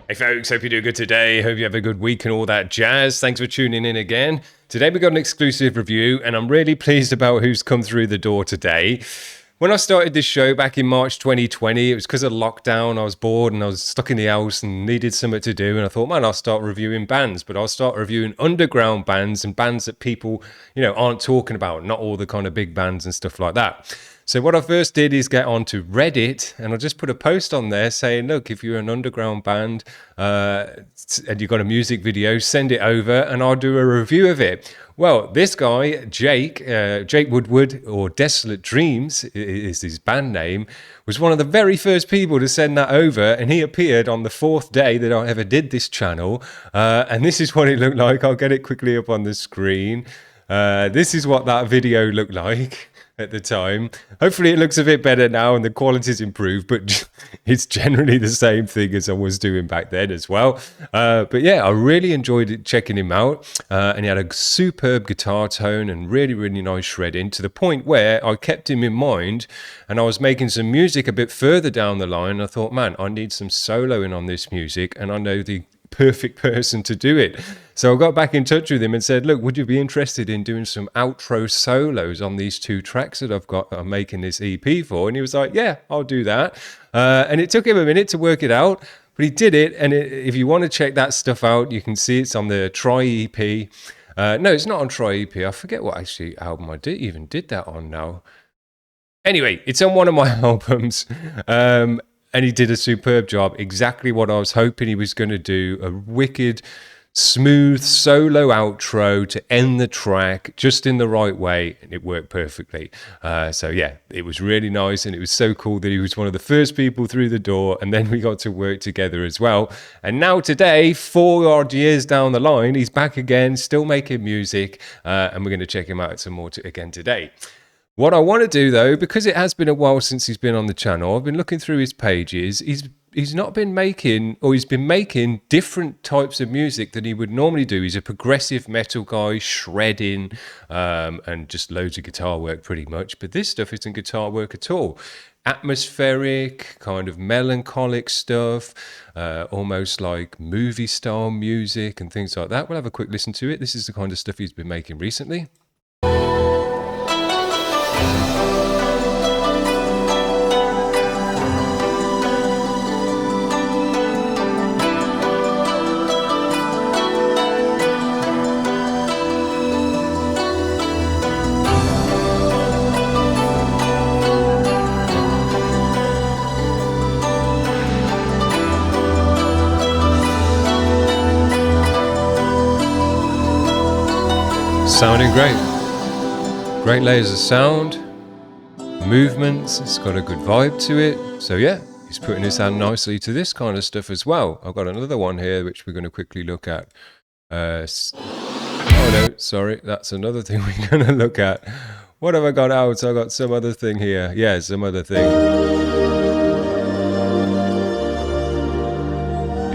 Hey folks, hope you're doing good today. Hope you have a good week and all that jazz. Thanks for tuning in again. Today we got an exclusive review and I'm really pleased about who's come through the door today. When I started this show back in March 2020, it was because of lockdown. I was bored and I was stuck in the house and needed something to do. And I thought, man, I'll start reviewing bands, but I'll start reviewing underground bands and bands that people, aren't talking about, not all the kind of big bands and stuff like that. So what I first did is get onto Reddit, and I just put a post on there saying, look, if you're an underground band and you've got a music video, send it over and I'll do a review of it. Well, this guy, Jake Woodward, or Desolate Dreams is his band name, was one of the very first people to send that over, and he appeared on the 4th day that I ever did this channel. And this is what it looked like. I'll get it quickly up on the screen. This is what that video looked like at the time. Hopefully it looks a bit better now and the quality's improved, but it's generally the same thing as I was doing back then as well. But yeah, I really enjoyed checking him out, and he had a superb guitar tone and really, really nice shredding, to the point where I kept him in mind, and I was making some music a bit further down the line. I thought, man, I need some soloing on this music, and I know the perfect person to do it. So I got back in touch with him and said, look, would you be interested in doing some outro solos on these 2 tracks that I'm making this EP for? And he was like, yeah, I'll do that. And it took him a minute to work it out, but he did it. And if you want to check that stuff out, you can see it's on the Try EP. No, it's not on Try EP. I forget what actually album I even did that on now. Anyway, it's on one of my albums. And he did a superb job. Exactly what I was hoping he was going to do. A wicked, smooth solo outro to end the track just in the right way. And it worked perfectly. So yeah, it was really nice. And it was so cool that he was one of the first people through the door. And then we got to work together as well. And now today, 4 odd years down the line, he's back again, still making music. And we're going to check him out some more again today. What I want to do, though, because it has been a while since he's been on the channel, I've been looking through his pages. He's not been making, or he's been making different types of music than he would normally do. He's a progressive metal guy, shredding, and just loads of guitar work pretty much. But this stuff isn't guitar work at all. Atmospheric, kind of melancholic stuff, almost like movie style music and things like that. We'll have a quick listen to it. This is the kind of stuff he's been making recently. Sounding great layers of sound, movements, it's got a good vibe to it. So yeah, he's putting his hand nicely to this kind of stuff as well. I've got another one here which we're going to quickly look at. Oh no, sorry, that's another thing we're going to look at. What have I got out? I got some other thing here. Yeah, some other thing.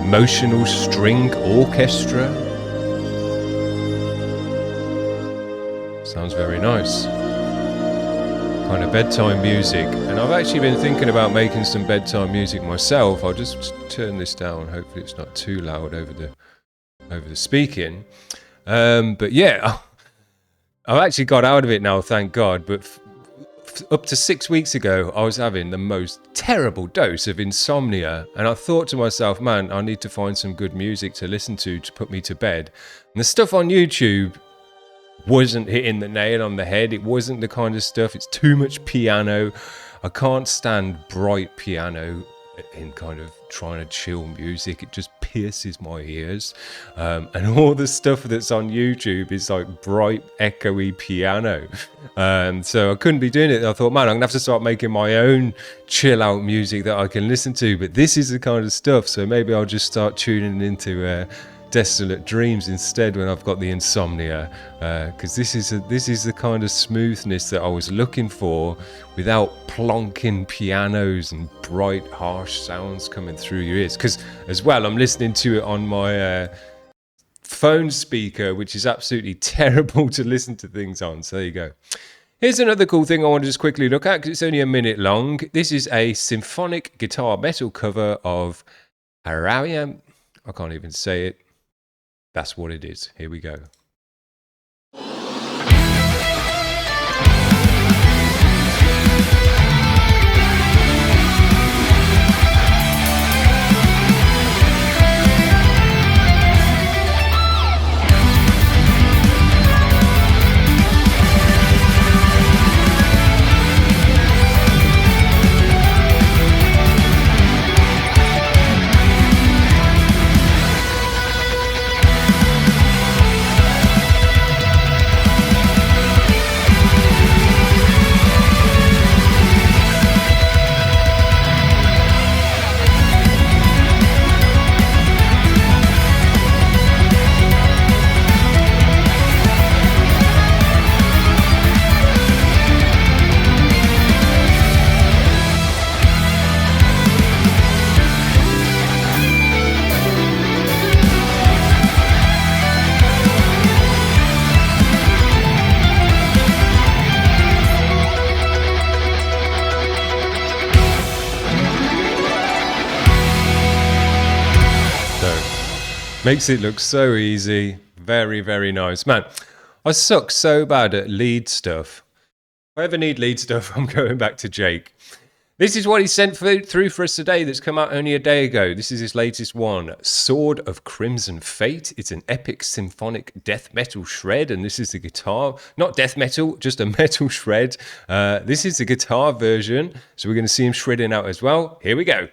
Emotional string orchestra. Sounds very nice. Kind of bedtime music. And I've actually been thinking about making some bedtime music myself. I'll just turn this down. Hopefully it's not too loud over the speaking. But yeah, I've actually got out of it now, thank God. But up to 6 weeks ago, I was having the most terrible dose of insomnia. And I thought to myself, man, I need to find some good music to listen to put me to bed. And the stuff on YouTube wasn't hitting the nail on the head. It wasn't the kind of stuff. It's too much piano. I can't stand bright piano in kind of trying to chill music. It just pierces my ears. And all the stuff that's on YouTube is like bright, echoey piano. So I couldn't be doing it. I thought, man, I'm gonna have to start making my own chill out music that I can listen to. But this is the kind of stuff. So maybe I'll just start tuning into Desolate Dreams instead when I've got the insomnia, because this is the kind of smoothness that I was looking for without plonking pianos and bright harsh sounds coming through your ears. Because as well, I'm listening to it on my phone speaker, which is absolutely terrible to listen to things on. So there you go. Here's another cool thing I want to just quickly look at because it's only a minute long. This is a symphonic guitar metal cover of Ariam. I can't even say it. That's what it is. Here we go. Makes it look so easy. Very, very nice. Man, I suck so bad at lead stuff. If I ever need lead stuff, I'm going back to Jake. This is what he sent through for us today that's come out only a day ago. This is his latest one, Sword of Crimson Fate. It's an epic symphonic death metal shred, and this is the guitar. Not death metal, just a metal shred. This is the guitar version, so we're going to see him shredding out as well. Here we go.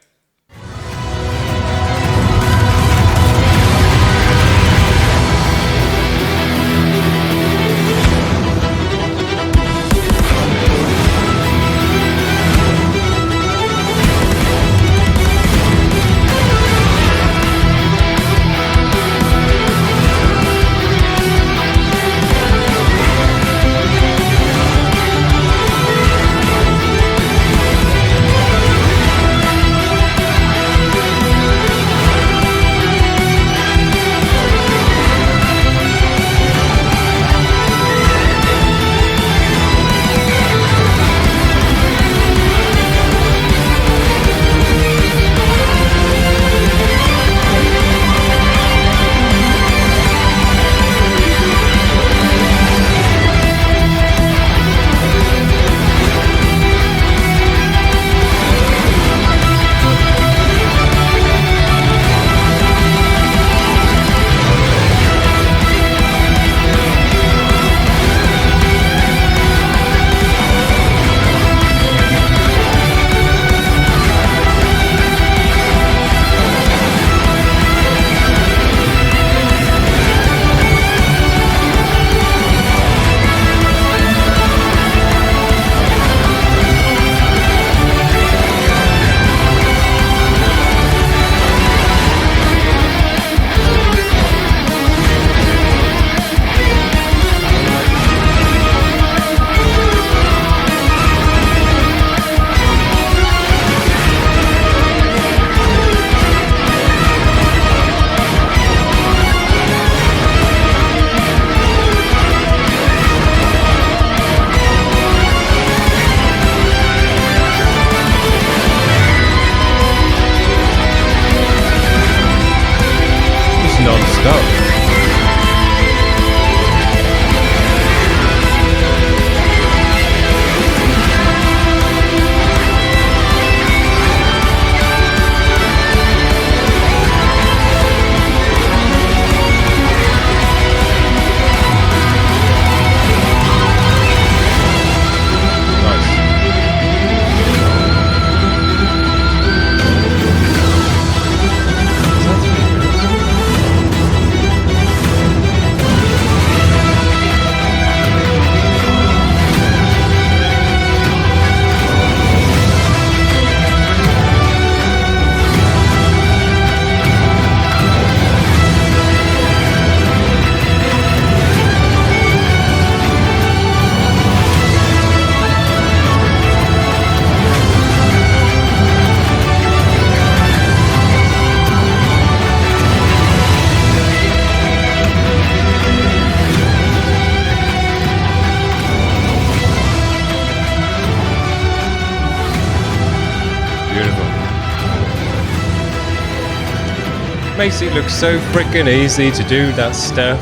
Makes it look so freaking easy to do that stuff.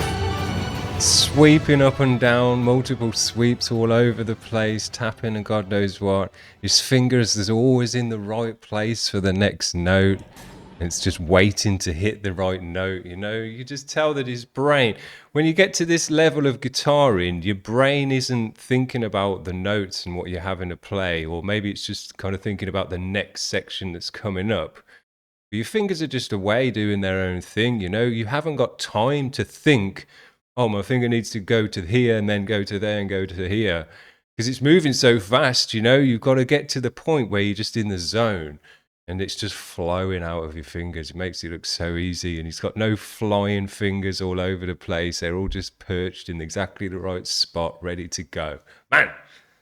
Sweeping up and down, multiple sweeps all over the place, tapping and God knows what. His fingers is always in the right place for the next note. It's just waiting to hit the right note, you know. You just tell that his brain, when you get to this level of guitaring, your brain isn't thinking about the notes and what you're having to play, or maybe it's just kind of thinking about the next section that's coming up. But your fingers are just away doing their own thing, you know. You haven't got time to think, oh, my finger needs to go to here and then go to there and go to here. Because it's moving so fast, you know. You've got to get to the point where you're just in the zone and it's just flowing out of your fingers. It makes it look so easy. And he's got no flying fingers all over the place. They're all just perched in exactly the right spot, ready to go. Man,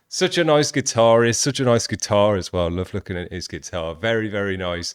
such a nice guitarist, such a nice guitar as well. Love looking at his guitar. Very, very nice.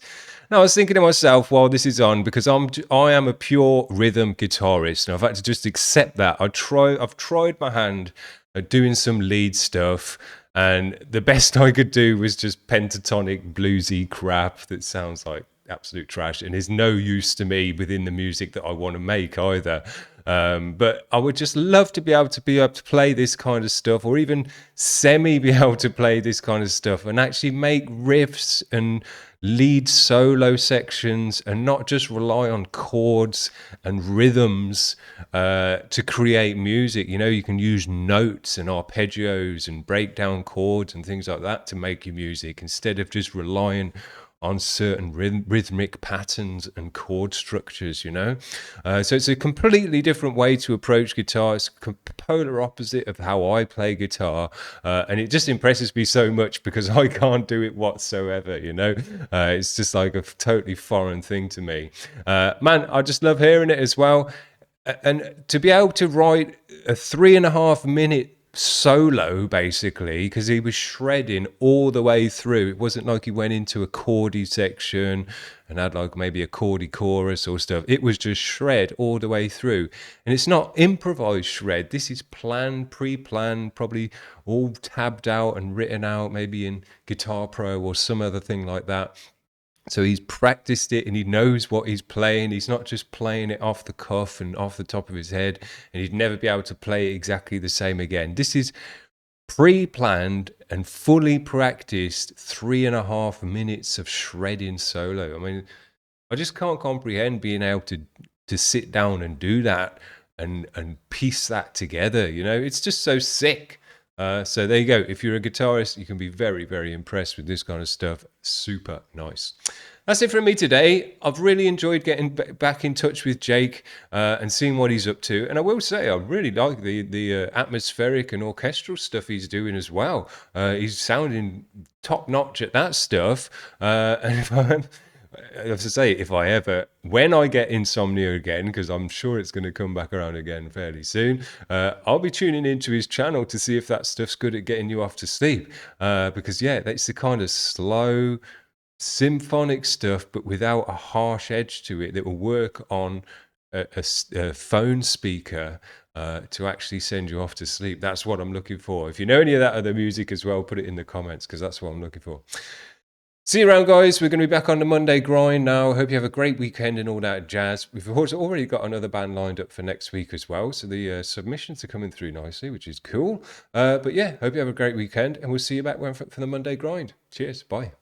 Now, I was thinking to myself while this is on, because I am a pure rhythm guitarist, and I've had to just accept that. I've tried my hand at doing some lead stuff, and the best I could do was just pentatonic bluesy crap that sounds like absolute trash and is no use to me within the music that I want to make either. But I would just love to be able to play this kind of stuff, or even semi be able to play this kind of stuff and actually make riffs and lead solo sections and not just rely on chords and rhythms to create music. You know, you can use notes and arpeggios and breakdown chords and things like that to make your music instead of just relying on certain rhythmic patterns and chord structures, you know. So it's a completely different way to approach guitar. It's a polar opposite of how I play guitar, and it just impresses me so much because I can't do it whatsoever, you know. It's just like a totally foreign thing to me. Man, I just love hearing it as well. And to be able to write a 3.5 minute solo, basically, because he was shredding all the way through. It wasn't like he went into a chordy section and had like maybe a chordy chorus or stuff. It was just shred all the way through. And it's not improvised shred. This is planned, pre-planned, probably all tabbed out and written out, maybe in Guitar Pro or some other thing like that. So he's practiced it and he knows what he's playing. He's not just playing it off the cuff and off the top of his head, and he'd never be able to play it exactly the same again. This is pre-planned and fully practiced 3.5 minutes of shredding solo. I mean, I just can't comprehend being able to sit down and do that and piece that together. You know, it's just so sick. So there you go. If you're a guitarist, you can be very, very impressed with this kind of stuff. Super nice. That's it from me today. I've really enjoyed getting back in touch with Jake and seeing what he's up to. And I will say, I really like the atmospheric and orchestral stuff he's doing as well. He's sounding top notch at that stuff. And if I have to say, when I get insomnia again, because I'm sure it's going to come back around again fairly soon, I'll be tuning into his channel to see if that stuff's good at getting you off to sleep. Because, yeah, that's the kind of slow, symphonic stuff, but without a harsh edge to it that will work on a phone speaker to actually send you off to sleep. That's what I'm looking for. If you know any of that other music as well, put it in the comments, because that's what I'm looking for. See you around, guys. We're going to be back on the Monday grind now. Hope you have a great weekend and all that jazz. We've already got another band lined up for next week as well. So the submissions are coming through nicely, which is cool. But yeah, hope you have a great weekend. And we'll see you back for the Monday grind. Cheers. Bye.